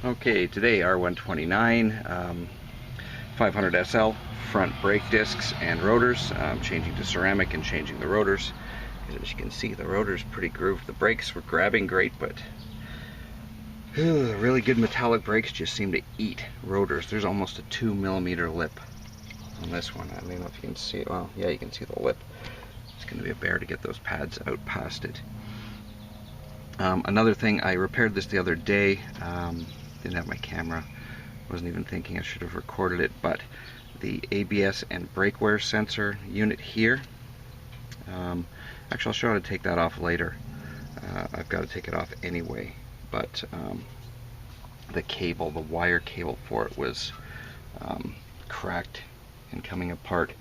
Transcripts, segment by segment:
Okay, today R129 500 SL front brake discs and rotors. Changing to ceramic and changing the rotors. As you can see, the rotor's pretty grooved. The brakes were grabbing great, but really good metallic brakes just seem to eat rotors. There's almost a 2mm lip on this one. I don't know if you can see it. Well, yeah, you can see the lip. It's going to be a bear to get those pads out past it. Another thing, I repaired this the other day. Didn't have my camera, wasn't even thinking I should have recorded it, but the ABS and brake wear sensor unit here, actually I'll show how to take that off later. I've got to take it off anyway, but the cable, the wire cable for it was cracked and coming apart.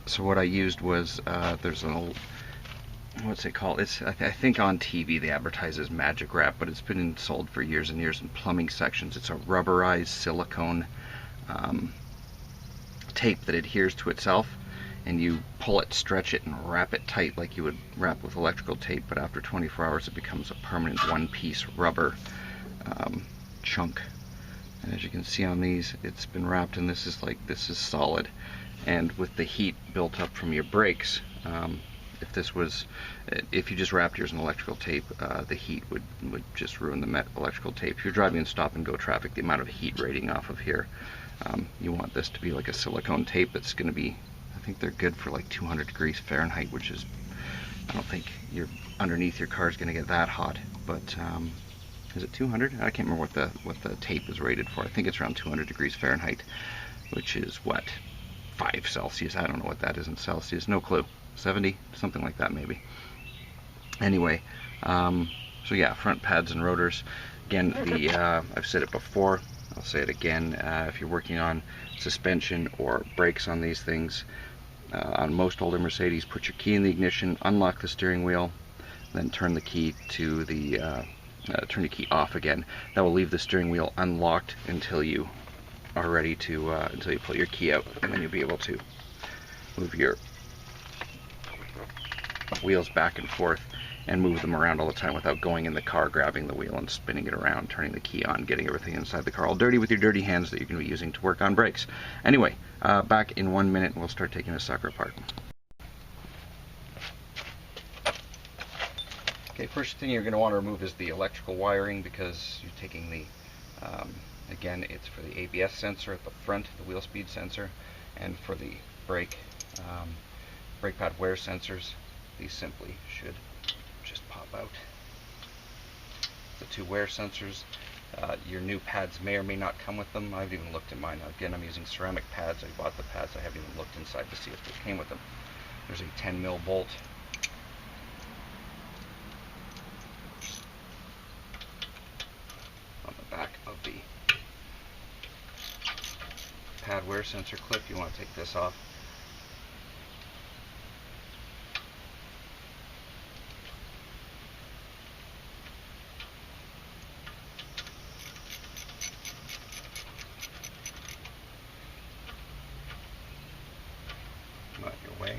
So what I used was, there's an old, what's it called? It's I think on TV they advertise as magic wrap, but it's been sold for years and years in plumbing sections. It's a rubberized silicone tape that adheres to itself, and you pull it, stretch it, and wrap it tight like you would wrap with electrical tape, but after 24 hours it becomes a permanent one-piece rubber chunk. And as you can see on these, it's been wrapped, and this is solid. And with the heat built up from your brakes, if you just wrapped yours in electrical tape, the heat would just ruin the electrical tape. If you're driving in stop and go traffic, the amount of heat radiating off of here, you want this to be like a silicone tape that's going to be, I think they're good for like 200 degrees Fahrenheit, which is, I don't think you're underneath your car is going to get that hot, but is it 200? I can't remember what the tape is rated for. I think it's around 200 degrees Fahrenheit, which is what, 5 Celsius? I don't know what that is in Celsius, no clue. 70, something like that maybe. Anyway, so yeah, front pads and rotors. Again, I've said it before, I'll say it again, if you're working on suspension or brakes on these things, on most older Mercedes, put your key in the ignition, unlock the steering wheel, then turn the key to the turn the key off again. That will leave the steering wheel unlocked until you are ready to until you pull your key out, and then you'll be able to move your wheels back and forth and move them around all the time without going in the car, grabbing the wheel and spinning it around, turning the key on, getting everything inside the car all dirty with your dirty hands that you're going to be using to work on brakes. Anyway, back in 1 minute and we'll start taking this sucker apart. Okay, first thing you're going to want to remove is the electrical wiring, because you're taking the, again, it's for the ABS sensor at the front, the wheel speed sensor, and for the brake pad wear sensors. These simply should just pop out. The 2 wear sensors, your new pads may or may not come with them. I haven't even looked at mine. Now, again, I'm using ceramic pads. I bought the pads. I haven't even looked inside to see if they came with them. There's a 10mm bolt. On the back of the pad wear sensor clip. You want to take this off. Out your way.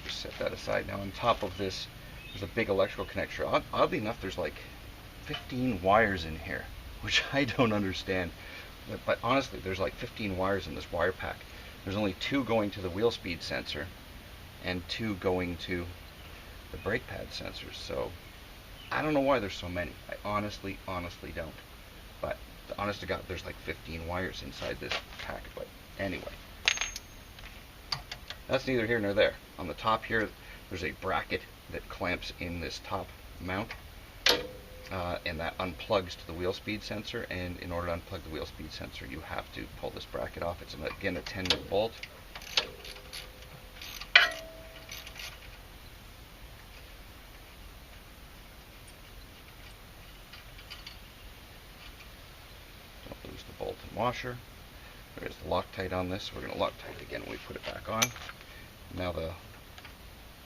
Just set that aside. Now on top of this, there's a big electrical connector. Oddly enough, there's like 15 wires in here, which I don't understand. But honestly, there's like 15 wires in this wire pack. There's only 2 going to the wheel speed sensor and 2 going to the brake pad sensors. So I don't know why there's so many. I honestly don't. But honest to God, there's like 15 wires inside this pack. But anyway, that's neither here nor there. On the top here, there's a bracket that clamps in this top mount, and that unplugs to the wheel speed sensor. And in order to unplug the wheel speed sensor, you have to pull this bracket off. It's again a 10mm bolt. Lose the bolt and washer. There's the Loctite on this. We're going to Loctite again when we put it back on. Now the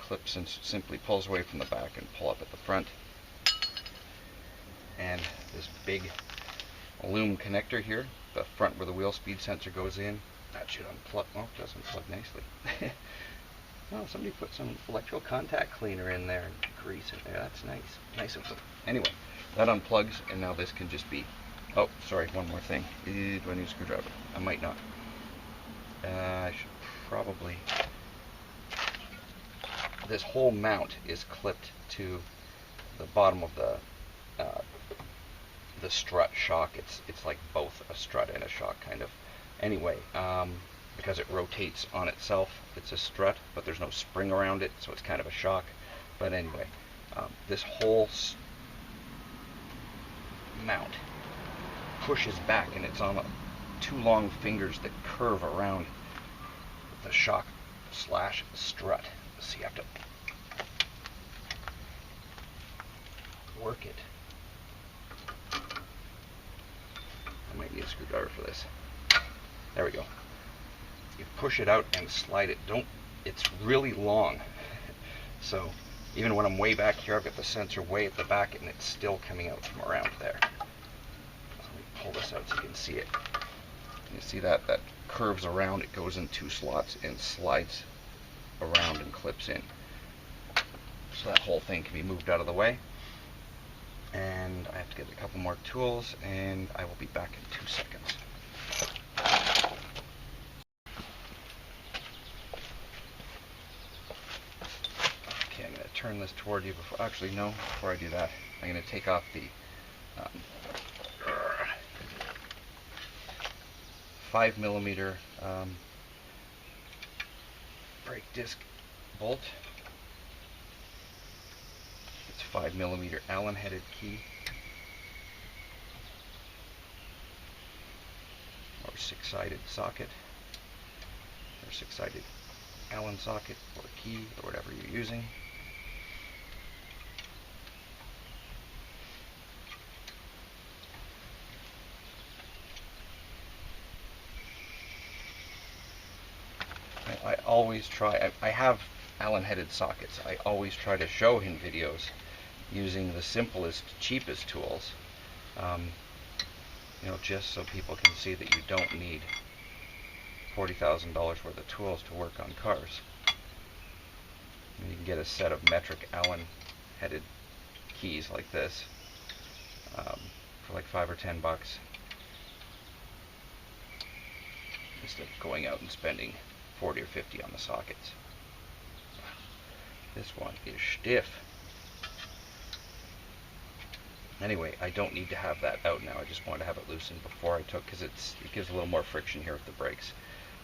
clip simply pulls away from the back and pull up at the front. And this big aluminum connector here, the front where the wheel speed sensor goes in, that should unplug. Well, it does unplug nicely. Oh, somebody put some electrical contact cleaner in there and grease in there. That's nice. Nice of them. Anyway, that unplugs, and now this can just be... Oh, sorry, one more thing. Do I need a screwdriver? I might not. I should probably... This whole mount is clipped to the bottom of the strut shock. It's like both a strut and a shock, kind of. Anyway, because it rotates on itself, it's a strut, but there's no spring around it, so it's kind of a shock. But anyway, this whole mount pushes back, and it's on two long fingers that curve around the shock slash strut. So you have to work it. I might need a screwdriver for this. There we go. You push it out and slide it. It's really long. So even when I'm way back here, I've got the sensor way at the back, and it's still coming out from around there. So let me pull this out so you can see it. You see that curves around, it goes in two slots and slides around and clips in. So that whole thing can be moved out of the way. And I have to get a couple more tools, and I will be back in 2 seconds. Okay, I'm going to turn this toward you before, actually no, before I do that, I'm going to take off the 5mm brake disc bolt. It's 5mm Allen headed key, or 6-sided socket, or 6-sided Allen socket, or key, or whatever you're using. I always try, I have Allen headed sockets. I always try to show in videos using the simplest, cheapest tools, just so people can see that you don't need $40,000 worth of tools to work on cars. And you can get a set of metric Allen headed keys like this for like $5 or $10 instead of going out and spending 40 or 50 on the sockets. This one is stiff. Anyway, I don't need to have that out now. I just wanted to have it loosened before I took, because it gives a little more friction here with the brakes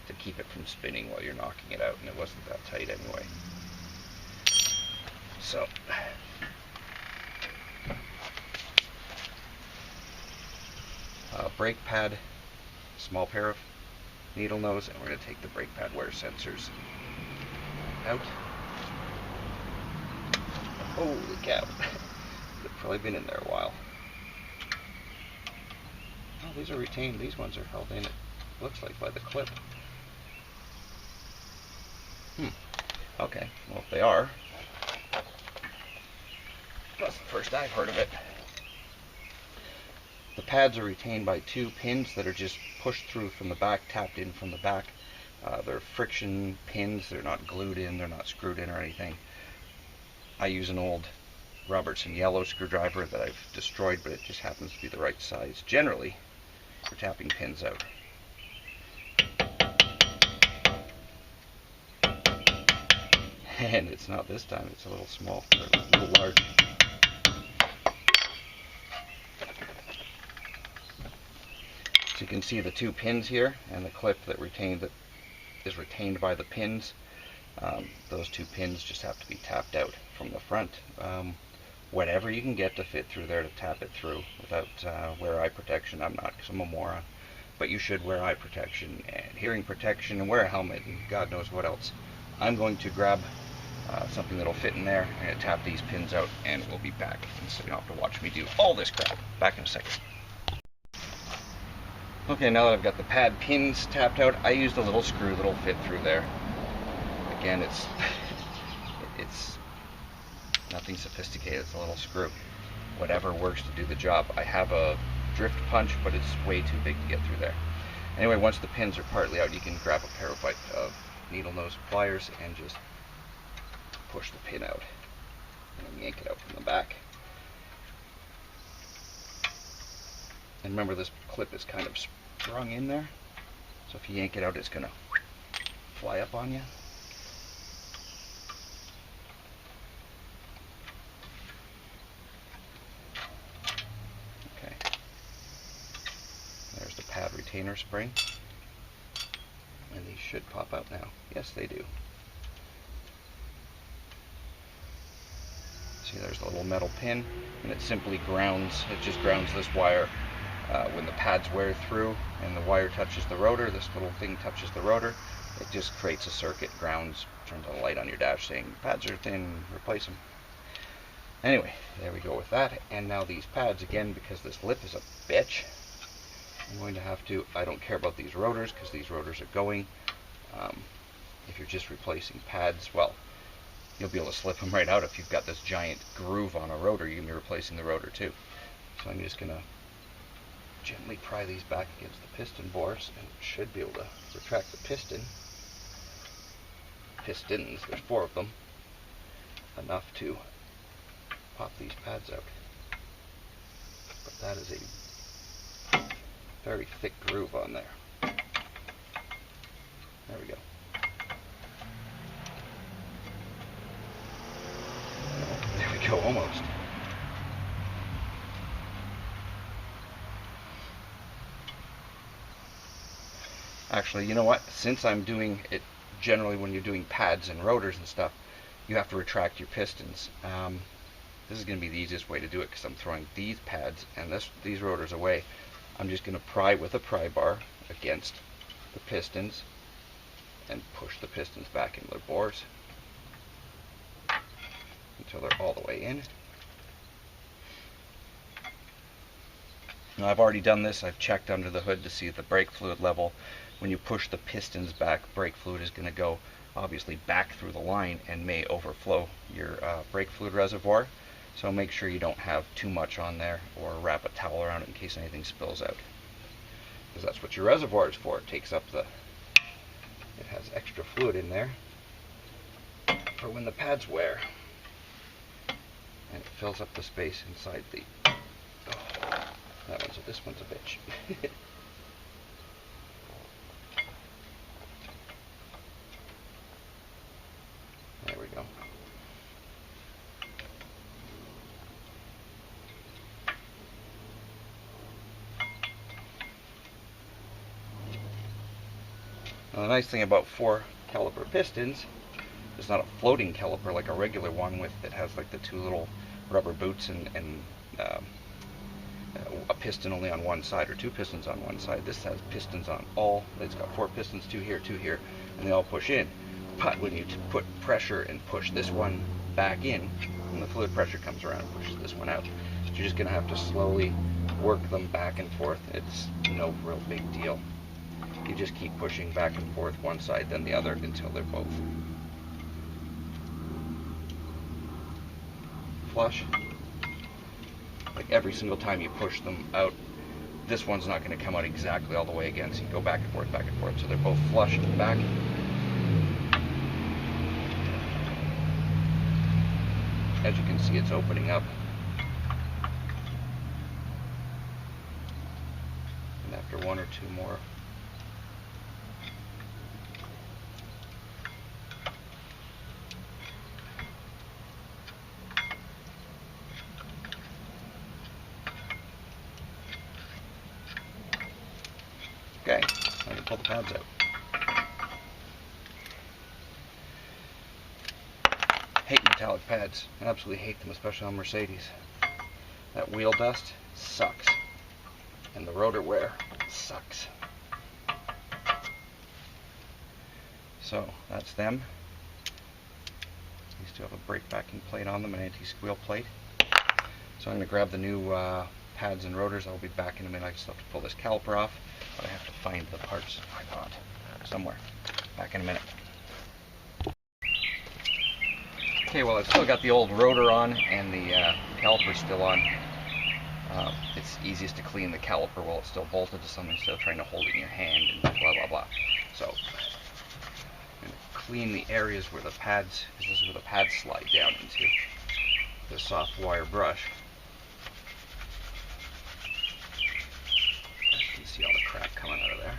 to keep it from spinning while you're knocking it out, and it wasn't that tight anyway. So, brake pad, small pair of needle nose, and we're going to take the brake pad wear sensors out. Holy cow. They've probably been in there a while. Oh, these are retained. These ones are held in, it looks like, by the clip. Okay, well, if they are, that's the first I've heard of it. The pads are retained by two pins that are just pushed through from the back, tapped in from the back. They're friction pins. They're not glued in. They're not screwed in or anything. I use an old Robertson yellow screwdriver that I've destroyed, but it just happens to be the right size generally for tapping pins out. And it's not this time, it's a little small, or a little large. So you can see the two pins here and the clip that is retained by the pins. Those two pins just have to be tapped out from the front. Whatever you can get to fit through there to tap it through without wear eye protection. I'm not, because I'm a moron. But you should wear eye protection and hearing protection and wear a helmet and God knows what else. I'm going to grab something that'll fit in there. I'm going to tap these pins out and we'll be back. And so you don't have to watch me do all this crap. Back in a second. Okay, now that I've got the pad pins tapped out, I used a little screw that'll fit through there. Again, it's nothing sophisticated. It's a little screw. Whatever works to do the job. I have a drift punch, but it's way too big to get through there. Anyway, once the pins are partly out, you can grab a pair of needle nose pliers and just push the pin out and then yank it out from the back. And remember, this clip is kind of sprung in there, so if you yank it out, it's going to fly up on you. Okay. There's the pad retainer spring. And these should pop out now. Yes, they do. See, there's the little metal pin, and it simply grounds, it just grounds this wire. When the pads wear through and the wire touches the rotor, this little thing touches the rotor, it just creates a circuit, grounds, turns on a light on your dash saying pads are thin, replace them. Anyway, there we go with that. And now these pads, again, because this lip is a bitch, I'm going to have to, I don't care about these rotors because these rotors are going. If you're just replacing pads, well, you'll be able to slip them right out. If you've got this giant groove on a rotor, you can be replacing the rotor too. So I'm just going to gently pry these back against the piston bores, and should be able to retract the pistons, there's 4 of them, enough to pop these pads out. But that is a very thick groove on there. There we go. There we go, almost. Actually, you know what? Since I'm doing it, generally when you're doing pads and rotors and stuff, you have to retract your pistons. This is going to be the easiest way to do it because I'm throwing these pads and these rotors away. I'm just going to pry with a pry bar against the pistons and push the pistons back into their bores until they're all the way in. Now, I've already done this. I've checked under the hood to see the brake fluid level. When you push the pistons back, brake fluid is going to go obviously back through the line and may overflow your brake fluid reservoir. So make sure you don't have too much on there, or wrap a towel around it in case anything spills out. Because that's what your reservoir is for. It takes up it has extra fluid in there for when the pads wear. And it fills up the space inside the, this one's a bitch. There we go. Now, the nice thing about 4 caliper pistons, it's not a floating caliper like a regular one that has like the 2 little rubber boots and a piston only on one side, or 2 pistons on one side. This has pistons on all. It's got 4 pistons, 2 here, 2 here, and they all push in. But when you put pressure and push this one back in, and the fluid pressure comes around and pushes this one out, so you're just going to have to slowly work them back and forth. It's no real big deal. You just keep pushing back and forth one side then the other until they're both flush. Like every single time you push them out, this one's not going to come out exactly all the way again, so you go back and forth, so they're both flush back. As you can see, it's opening up. And after 1 or 2 more, okay, I can pull the pads out. Hate metallic pads. I absolutely hate them, especially on Mercedes. That wheel dust sucks. And the rotor wear sucks. So, that's them. These do have a brake backing plate on them, an anti-squeal plate. So I'm going to grab the new pads and rotors. I'll be back in a minute. I just have to pull this caliper off, but I have to find the parts I bought somewhere. Back in a minute. Okay, well, I've still got the old rotor on and the caliper still on. It's easiest to clean the caliper while it's still bolted to something instead of trying to hold it in your hand and blah blah blah. So I'm going to clean the areas where the pads, because this is where the pads slide down into, the soft wire brush. You can see all the crap coming out of there.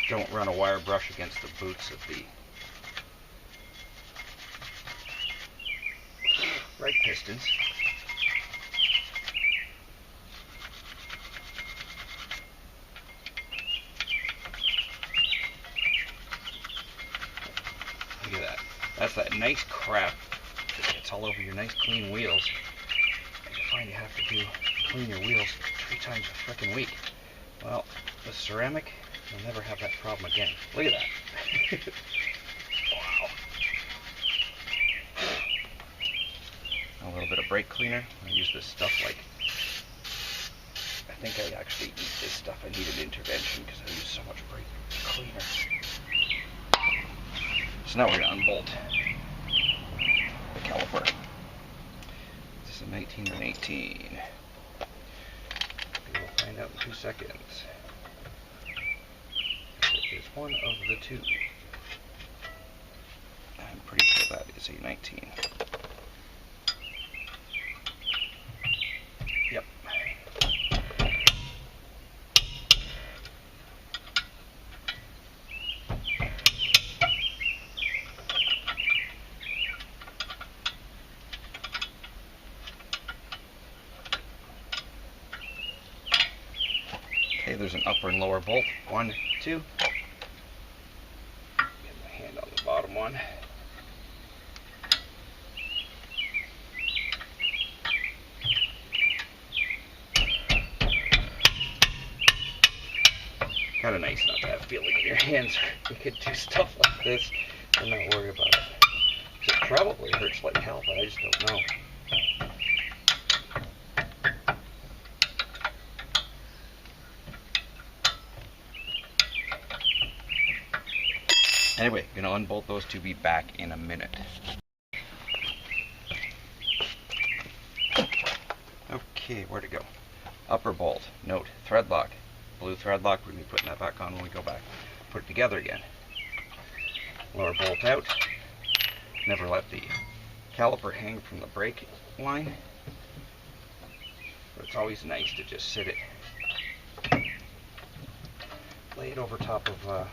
Don't run a wire brush against the boots of the brake pistons. Look at that. That's that nice crap that gets all over your nice clean wheels. And you find you have to clean your wheels 3 times a frickin' week. Well, the ceramic, you'll never have that problem again. Look at that. Wow. A little bit of brake cleaner. I use this stuff like, I think I actually eat this stuff. I need an intervention because I use so much brake cleaner. So now we're going to unbolt the caliper. This is a 19 or an 18. We'll find out in 2 seconds. It is one of the two. I'm pretty sure that is a 19. Yep. Okay, there's an upper and lower bolt. 1, 2. Get my hand on the bottom one. Kind of nice not to have feeling in your hands. You could do stuff like this and not worry about it. It probably hurts like hell, but I just don't know. Anyway, gonna unbolt those two, be back in a minute. Okay, where to go? Upper bolt, note, thread lock. Blue thread lock, we're gonna be putting that back on when we go back. Put it together again. Lower bolt out. Never let the caliper hang from the brake line. But it's always nice to just sit it. Lay it over top of a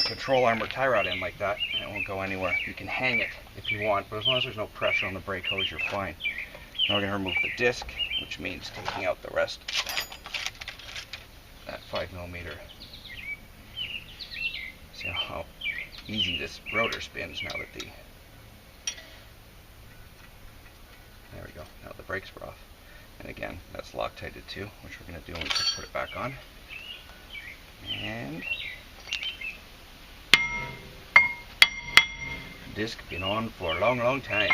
control arm or tie rod end like that, and it won't go anywhere. You can hang it if you want, but as long as there's no pressure on the brake hose, you're fine. Now we're going to remove the disc, which means taking out the rest. That 5mm. See how easy this rotor spins now that the... There we go. Now the brakes are off. And again, that's Loctited too, which we're going to do when we put it back on. And... disc been on for a long, long time.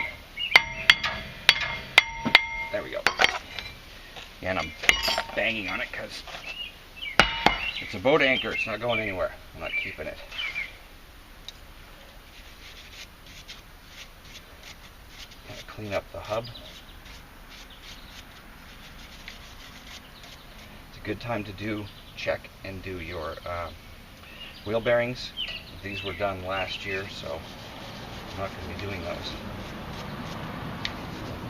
There we go. And I'm banging on it because it's a boat anchor. It's not going anywhere. I'm not keeping it. Gotta clean up the hub. It's a good time to check and do your wheel bearings. These were done last year, so I'm not going to be doing those.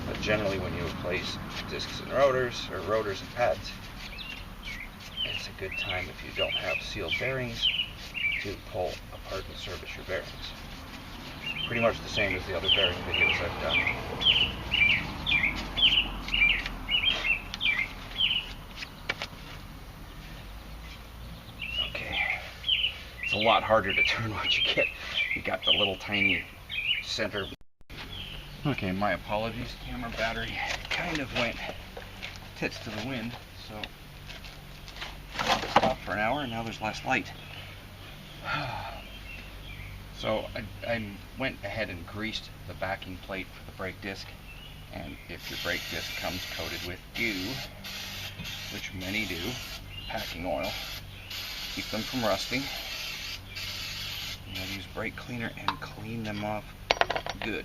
But generally when you replace discs and rotors, or rotors and pads, it's a good time if you don't have sealed bearings to pull apart and service your bearings. Pretty much the same as the other bearing videos I've done. Okay. It's a lot harder to turn once you got the little tiny center. Okay, my apologies. Camera battery kind of went tits to the wind, so stopped for an hour and now there's less light. So I went ahead and greased the backing plate for the brake disc, and if your brake disc comes coated with goo, which many do, packing oil, keep them from rusting. I'll use brake cleaner and clean them off good.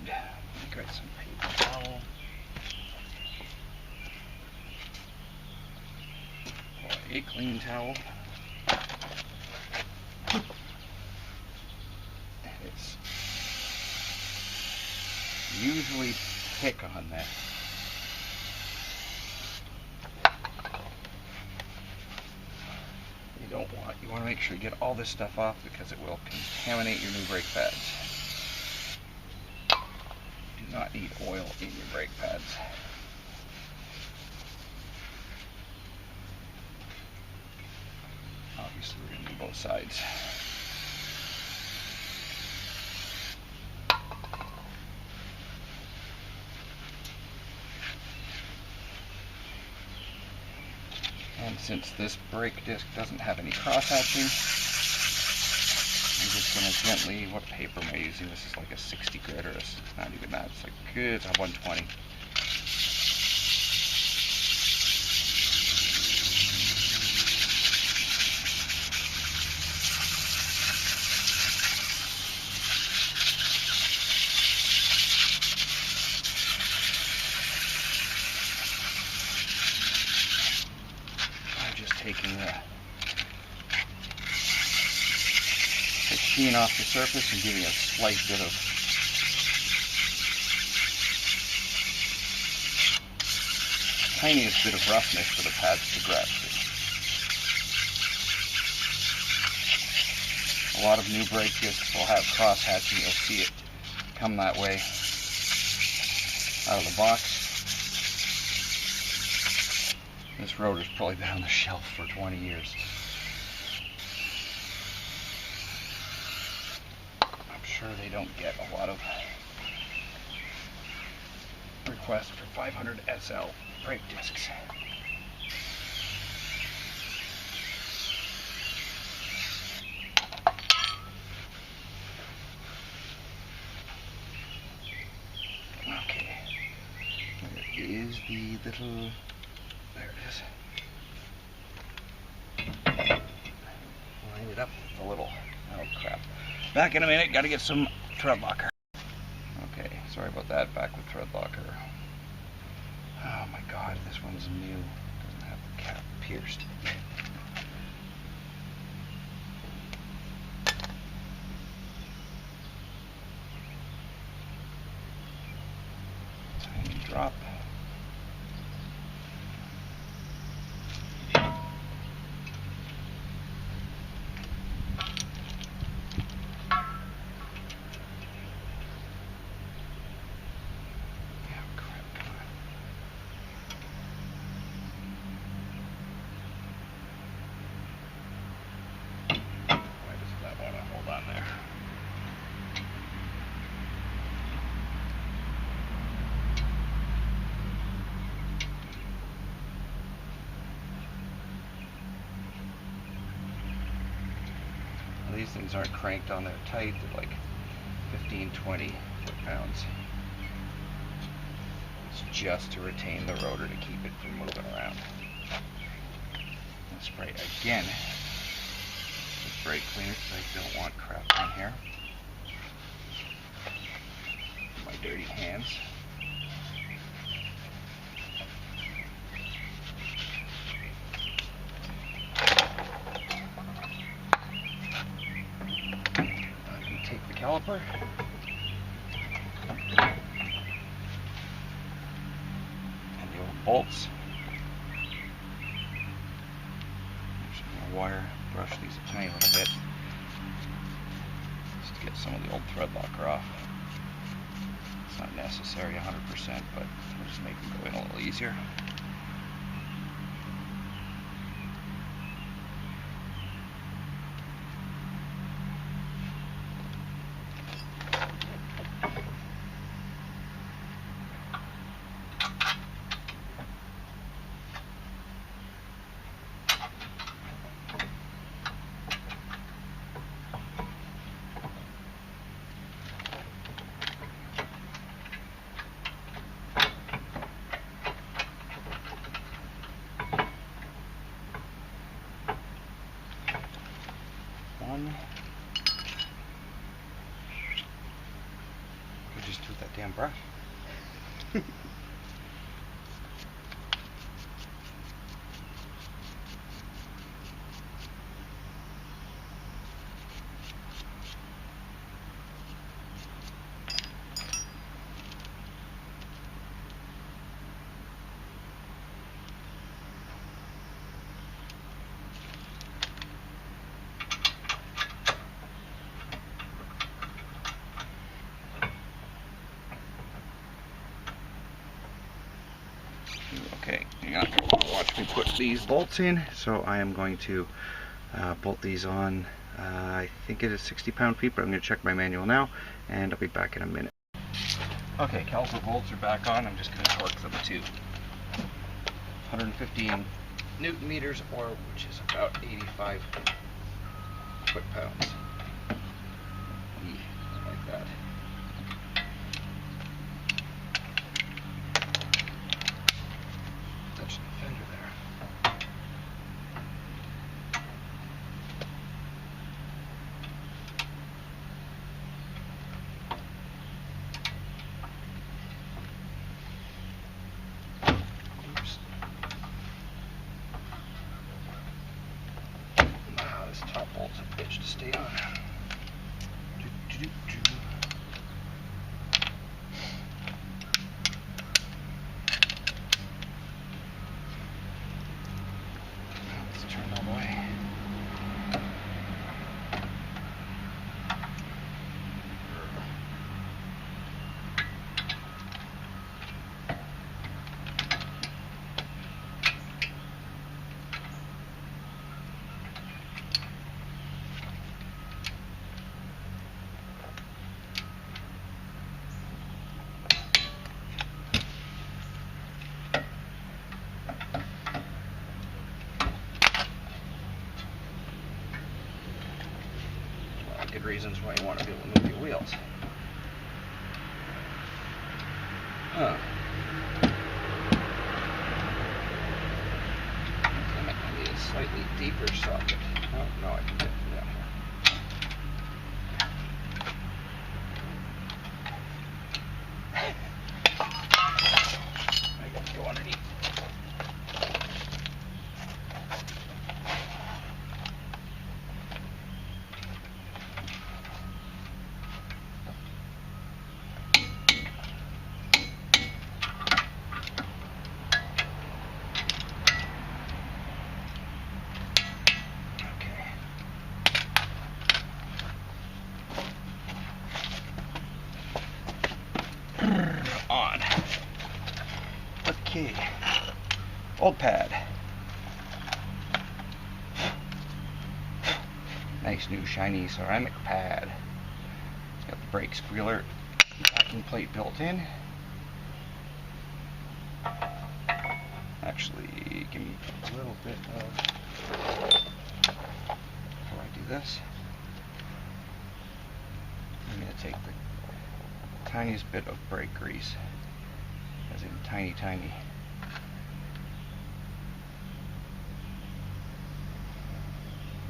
Grab some paper towel. a clean towel. It's usually thick on this. You want to make sure you get all this stuff off because it will contaminate your new brake pads. Do not need oil in your brake pads. Obviously we're going to do both sides. And since this brake disc doesn't have any cross-hatching, I'm just going to gently, what paper am I using? This is like a 60 grit or not even that, it's like it's a 120. Taking the sheen off the surface and giving a slight bit of tiniest bit of roughness for the pads to grasp it. A lot of new brake discs will have cross hatching. You'll see it come that way out of the box. This rotor's probably been on the shelf for 20 years. I'm sure they don't get a lot of requests for 500 SL brake discs. Okay, there is the little... There it is. Line it up a little. Oh crap. Back in a minute, gotta get some thread locker. Okay, sorry about that, back with thread locker. Oh my god, this one's new. Doesn't have the cap pierced. Tiny drop. These things aren't cranked on there tight, they're like 15, 20 foot-pounds. It's just to retain the rotor to keep it from moving around. I'll spray again with brake cleaner because I don't want crap in here. My dirty hands. Caliper. And the old bolts. I'm just going to wire brush these a tiny little bit just to get some of the old thread locker off. It's not necessary 100%, but we'll just make them go in a little easier. Could just do that damn brush. put these bolts in, so I am going to bolt these on. I think it is 60 pound-feet, but I'm going to check my manual now, and I'll be back in a minute. Okay, caliper bolts are back on. I'm just going to torque them to 115 Newton meters, or which is about 85 foot-pounds. Like that. Touch the fender there. Oops. Now this top bolt's a bitch to stay on. Let's turn all the way. Good reasons why you want to be able to move your wheels. Huh. I might need a slightly deeper socket. Oh, no, I can get it down here. I got to go underneath. On. Okay. Old pad. Nice new shiny ceramic pad. It's got the brake squealer backing plate built in. Actually, give me a little bit of, before I do this, I'm going to take the tiniest bit of brake grease, as in tiny,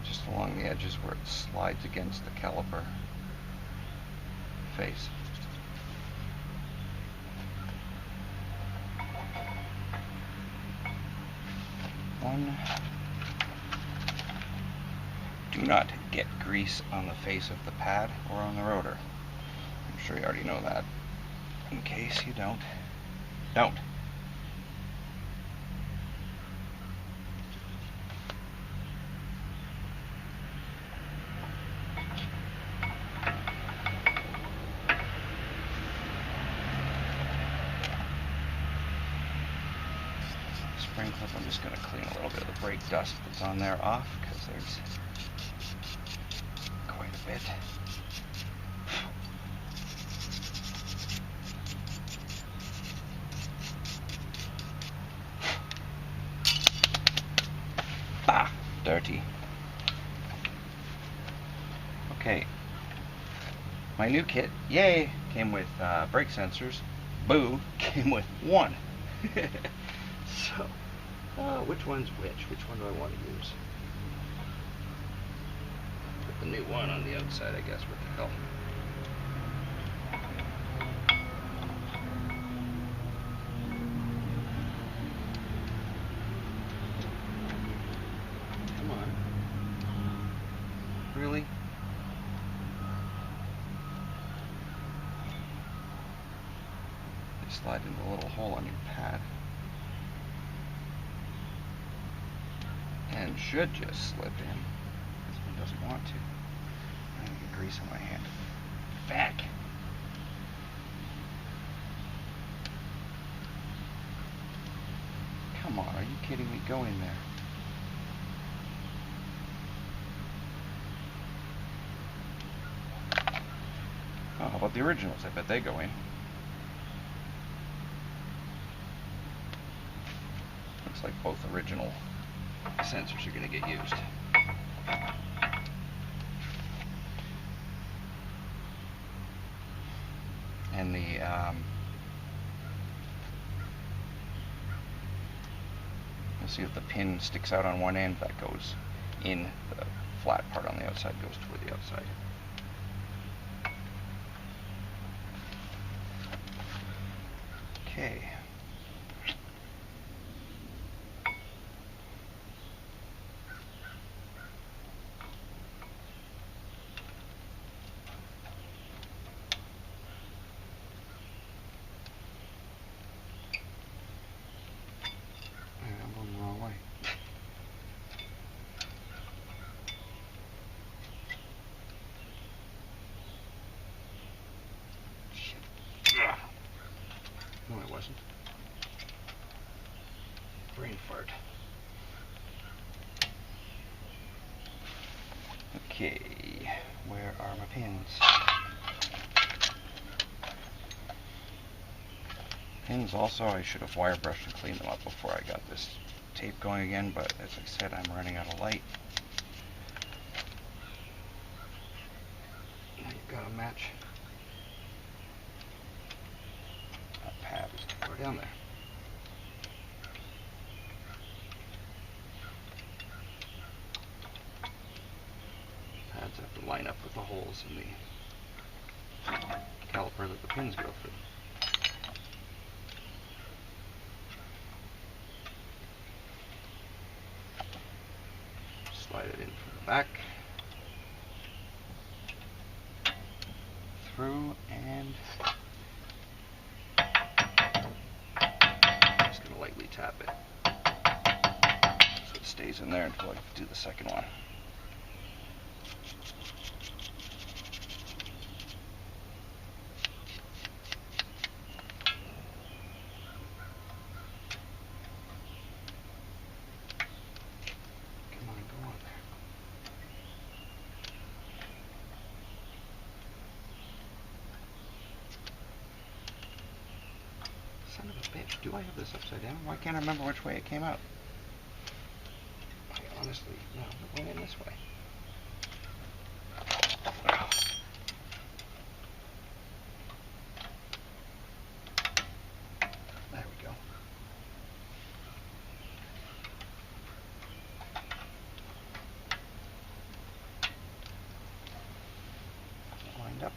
just along the edges where it slides against the caliper face. Do not get grease on the face of the pad or on the rotor. I'm sure you already know that. In case you don't. Spring clip, I'm just going to clean a little bit of the brake dust that's on there off, because there's quite a bit. Ah, dirty. Okay, my new kit, yay, came with brake sensors. Boo, came with one. So, which one's which? Which one do I want to use? Put the new one on the outside, I guess. What the hell? Come on. Really? They slide into a little hole on your pad. And should just slip in. This one doesn't want to. I get grease on my hand. Back. Come Come on, are you kidding me? Go in there. Oh, how about the originals? I bet they go in. Looks like both original sensors are going to get used. And the you'll see if the pin sticks out on one end, that goes in. The flat part on the outside goes toward the outside. Okay. I'm going the wrong way. Shit. Ugh. No, I wasn't. Brain fart. Okay, where are my pins? Pins also, I should have wire brushed and cleaned them up before I got this tape going again, but as I said, I'm running out of light. Now you've got to match. That pad is too far down there. Pads have to line up with the holes in the caliper that the pins go through. Slide it in from the back, through, and I'm just going to lightly tap it so it stays in there until I do the second one. Son of a bitch, do I have this upside down? Why can't I remember which way it came out? I honestly, no, it went in this way. There we go. Lined up.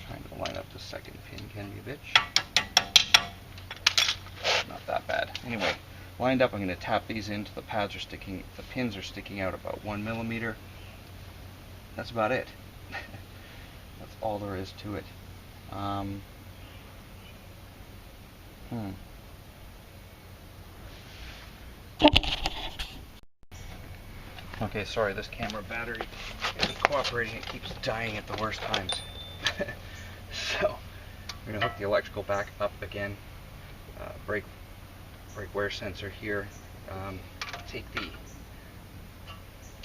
Trying to line up the second pin can be a bitch. Not that bad. Anyway, lined up, I'm going to tap these in till the pads are sticking, the pins are sticking out about 1 millimeter. That's about it. That's all there is to it. Okay, sorry, this camera battery isn't cooperating. It keeps dying at the worst times. So, I'm going to hook the electrical back up again. Brake wear sensor here. Take the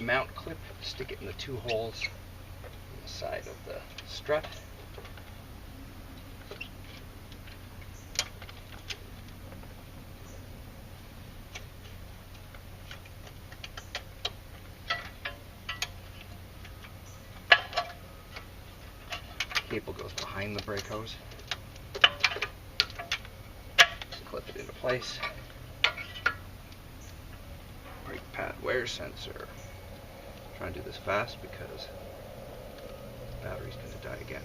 mount clip, stick it in the two holes on the side of the strut. Cable goes behind the brake hose. Clip it into place. Brake pad wear sensor. I'm trying to do this fast because the battery's going to die again.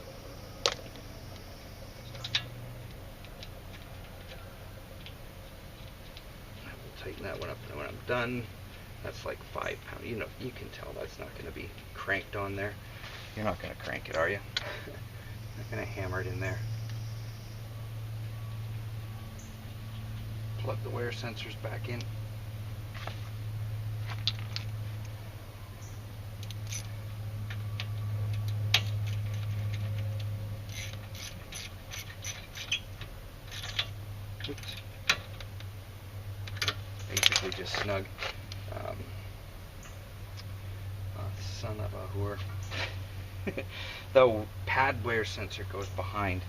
I will tighten that one up, and when I'm done, that's like 5 pounds. You know, you can tell that's not going to be cranked on there. You're not going to crank it, are you? Not going to hammer it in there. Plug the wear sensors back in. snug. Son of a whore. The pad wear sensor goes behind.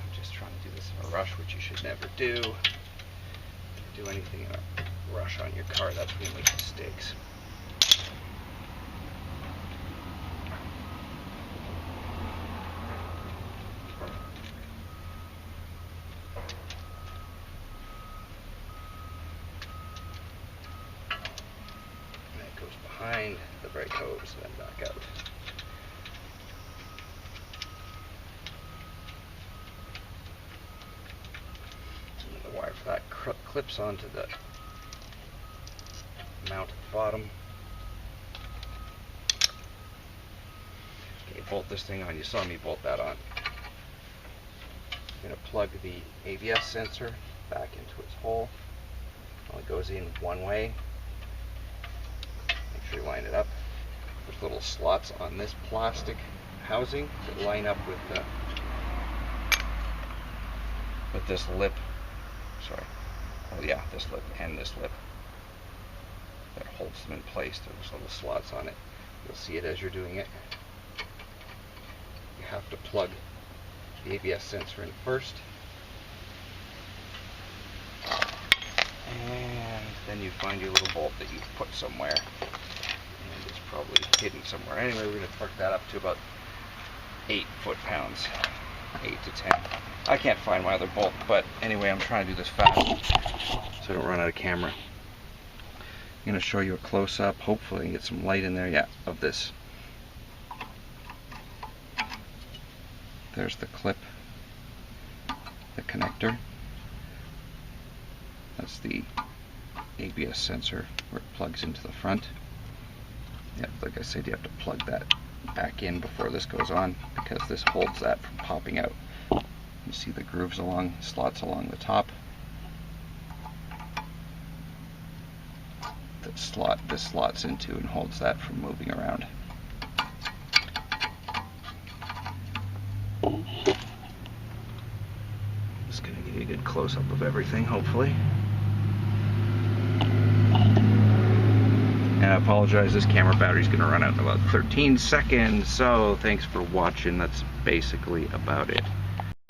I'm just trying to do this in a rush, which you should never do. Do anything in a rush on your car, that's when you make mistakes. Behind the brake hose, then back out. And the wire for that clips onto the mount at the bottom. Okay, bolt this thing on. You saw me bolt that on. I'm going to plug the ABS sensor back into its hole. It goes in one way. Make sure you line it up. There's little slots on this plastic housing that line up with this lip. Sorry. Oh yeah, this lip and this lip. That holds them in place. There's little slots on it. You'll see it as you're doing it. You have to plug the ABS sensor in first. And then you find your little bolt that you've put somewhere. And it's probably hidden somewhere. Anyway, we're going to torque that up to about 8 foot-pounds. 8 to 10. I can't find my other bolt, but anyway, I'm trying to do this fast so I don't run out of camera. I'm going to show you a close-up, hopefully get some light in there, yeah, of this. There's the clip, the connector. That's the ABS sensor where it plugs into the front. Yeah, like I said, you have to plug that back in before this goes on because this holds that from popping out. You see the grooves along, slots along the top. This slots into and holds that from moving around. Just going to give you a good close-up of everything, hopefully. And I apologize, this camera battery is going to run out in about 13 seconds, so thanks for watching. That's basically about it.